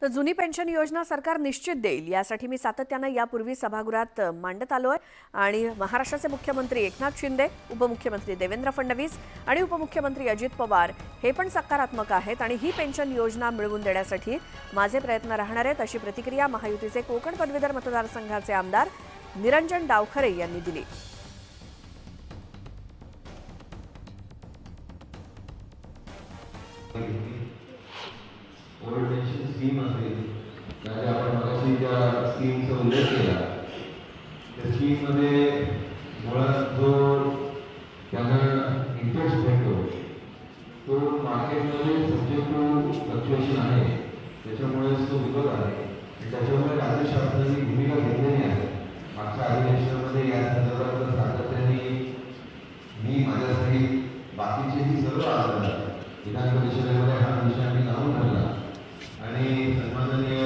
तर जुनी पेन्शन योजना सरकार निश्चित देईल यासाठी मी सातत्याने यापूर्वी सभागृहात मांडत आलोय आणि महाराष्ट्राचे मुख्यमंत्री एकनाथ शिंदे, उपमुख्यमंत्री देवेंद्र फडणवीस आणि उपमुख्यमंत्री अजित पवार हे पण सकारात्मक आहेत आणि ही पेन्शन योजना मिळवून देण्यासाठी माझे प्रयत्न राहणार आहेत अशी प्रतिक्रिया महायुतीचे कोकण पदवीधर मतदारसंघाचे आमदार निरंजन डावखरे यांनी दिली। ओल्ड पेन्शन स्कीम असेल म्हणजे आपण मगाशी ज्या स्कीमचा उल्लेख केला त्या स्कीममध्ये मुळात जो त्यांना इंटरेस्ट भेटतो तो मार्केटमध्ये सब्जेक्ट टू फ्लक्च्युएशन आहे, त्याच्यामुळेच तो विरोध आहे आणि त्याच्यामुळे राज्य शासनाने भूमिका घेतलेली आहे। मागच्या अधिवेशनामध्ये या संदर्भात सातत्याने मी माझ्यासाठी बाकीचेही सर्व आमदार विधान परिषदेमध्ये हा विषय आम्ही लावून ठेवला आणि सन्माननीय